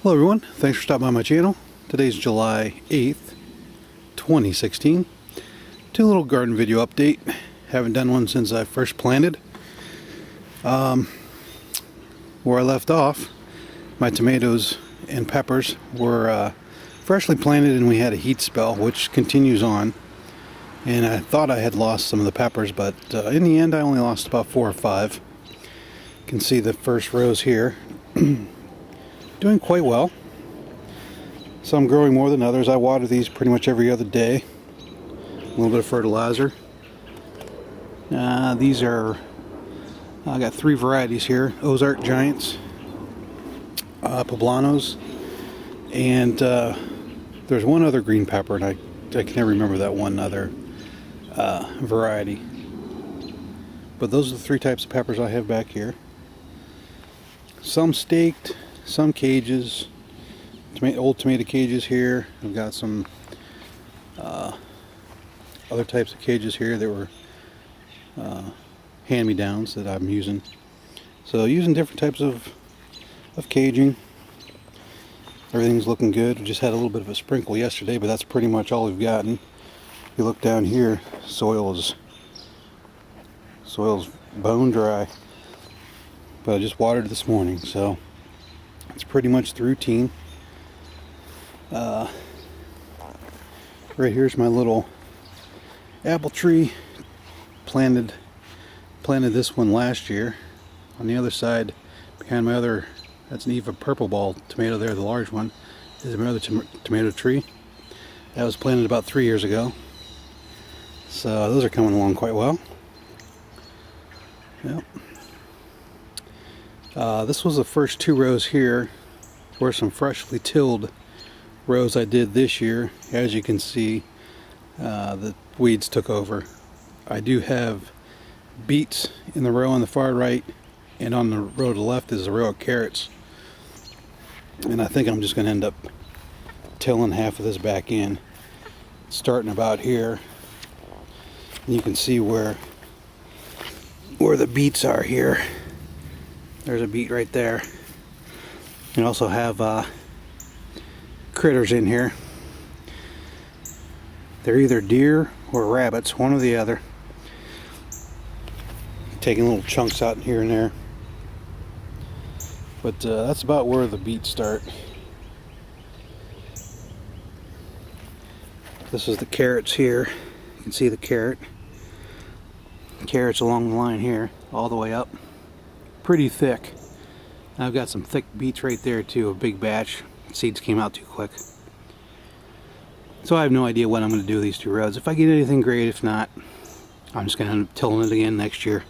Hello everyone, thanks for stopping by my channel. Today's July 8th, 2016. Do a little garden video update. Haven't done one since I first planted. Where I left off, my tomatoes and peppers were freshly planted and we had a heat spell which continues on. And I thought I had lost some of the peppers, but in the end I only lost about 4 or 5. You can see the first rows here. Doing quite well. Some growing more than others. I water these pretty much every other day. A little bit of fertilizer. These are, I got 3 varieties here. Ozark Giants, Poblanos, and there's one other green pepper, and I can never remember that one other variety. But those are the 3 types of peppers I have back here. Some staked, some cages, old tomato cages here. I've got some other types of cages here that were hand-me-downs that I'm using. So using different types of caging. Everything's looking good. We just had a little bit of a sprinkle yesterday, but that's pretty much all we've gotten. If you look down here, soil's bone dry. But I just watered this morning, so it's pretty much the routine. Right here's my little apple tree. Planted this one last year. On the other side, behind my other, that's an Eva purple ball tomato there, the large one, is another tomato tree. That was planted about 3 years ago. So those are coming along quite well. Yep. This was the first 2 rows here. Were some freshly tilled rows I did this year. As you can see, the weeds took over. I do have beets in the row on the far right, and on the row to the left is a row of carrots. And I think I'm just going to end up tilling half of this back in, starting about here. And you can see where the beets are here. There's a beet right there. You also have critters in here. They're either deer or rabbits, one or the other. Taking little chunks out here and there. But that's about where the beets start. This is the carrots here. You can see the carrots along the line here, all the way up. Pretty thick. I've got some thick beets right there too, a big batch. Seeds came out too quick. So I have no idea what I'm going to do with these 2 rows. If I get anything, great. If not, I'm just going to end up tilling it again next year.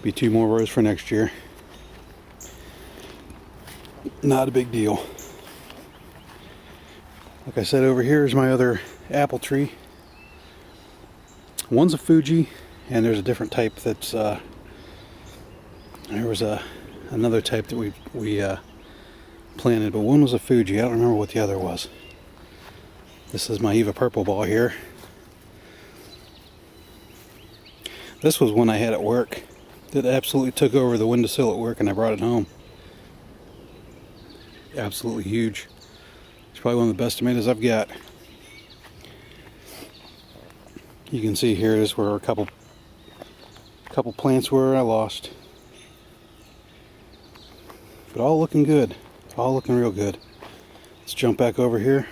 Be 2 more rows for next year. Not a big deal. Like I said, over here is my other apple tree. One's a Fuji, and there's a different type that's there was another type that we planted, but one was a Fuji. I don't remember what the other was. This is my Eva purple ball here. This was one I had at work that absolutely took over the windowsill at work, and I brought it home. Absolutely huge. It's probably one of the best tomatoes I've got. You can see here is where a couple plants were I lost. But all looking good. All looking real good. Let's jump back over here.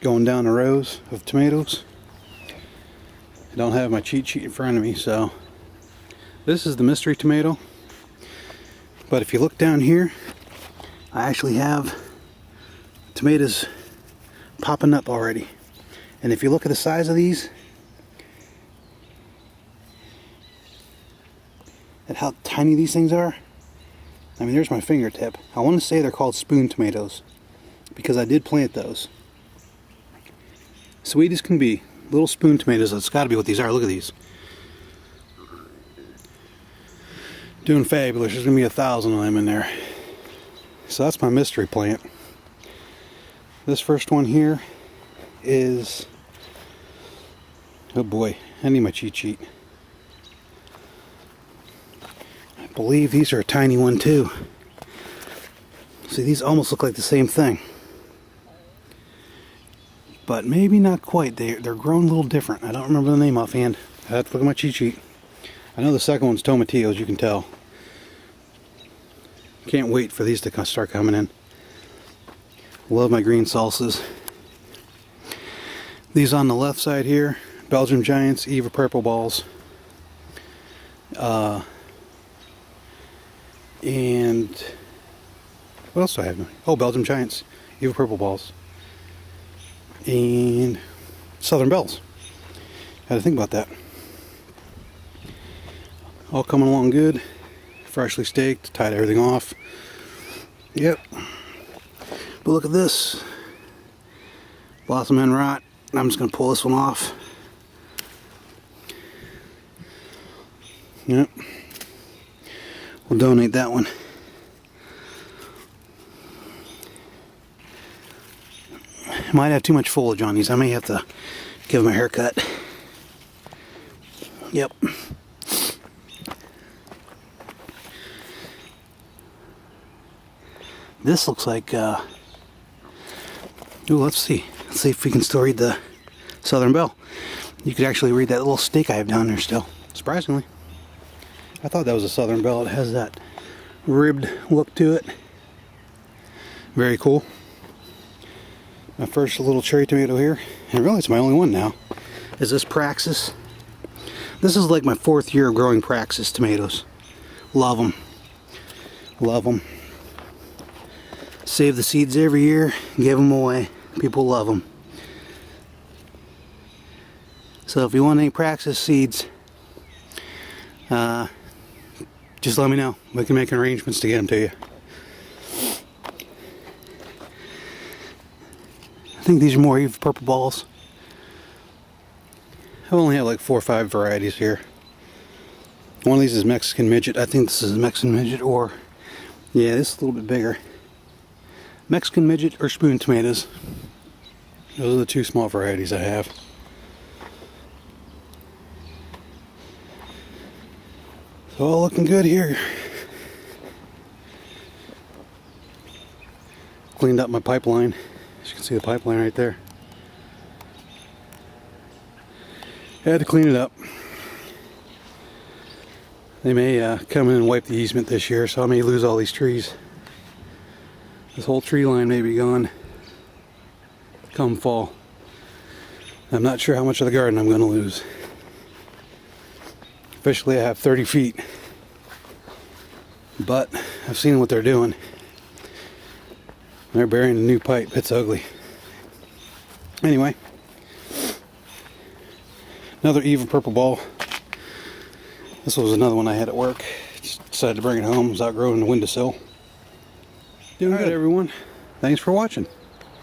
Going down the rows of tomatoes. I don't have my cheat sheet in front of me, so this is the mystery tomato. But if you look down here, I actually have tomatoes popping up already. And if you look at the size of these, and how tiny these things are, I mean, there's my fingertip. I want to say they're called spoon tomatoes because I did plant those. Sweet as can be. Little spoon tomatoes. That's got to be what these are. Look at these. Doing fabulous. There's going to be 1,000 of them in there. So that's my mystery plant. This first one here is... oh boy, I need my cheat sheet. I believe these are a tiny one too. See, these almost look like the same thing. But maybe not quite. They're grown a little different. I don't remember the name offhand. I have to look at my cheat sheet. I know the second one's tomatillos, you can tell. Can't wait for these to start coming in. Love my green salsas. These on the left side here, Belgium Giants, Eva Purple Balls. And what else do I have? Oh, Belgium Giants, Eva Purple Balls. And Southern Bells. Had to think about that. All coming along good. Freshly staked, tied everything off. Yep. But look at this. Blossom end rot. I'm just going to pull this one off. Yep. We'll donate that one. Might have too much foliage on these. I may have to give them a haircut. Yep. This looks like, ooh, let's see. Let's see if we can still read the Southern Belle. You could actually read that little stake I have down there still. Surprisingly. I thought that was a Southern Belle. It has that ribbed look to it. Very cool. My first little cherry tomato here, and really it's my only one now, is this Praxis. This is like my 4th year of growing Praxis tomatoes. Love them. Love them. Save the seeds every year, give them away. People love them. So if you want any Praxis seeds, just let me know. We can make arrangements to get them to you. I think these are more Eve Purple Balls. I only have like 4 or 5 varieties here. One of these is Mexican Midget. I think this is Mexican Midget, or yeah, this is a little bit bigger. Mexican Midget or Spoon tomatoes. Those are the 2 small varieties I have. So all looking good here. Cleaned up my pipeline. As you can see the pipeline right there. Had to clean it up. They may come in and wipe the easement this year, so I may lose all these trees. This whole tree line may be gone come fall. I'm not sure how much of the garden I'm going to lose. Officially I have 30 feet. But I've seen what they're doing. They're burying a new pipe. It's ugly. Anyway. Another Eva Purple Ball. This was another one I had at work. Just decided to bring it home. It was outgrowing the windowsill. Doing good, everyone. Thanks for watching.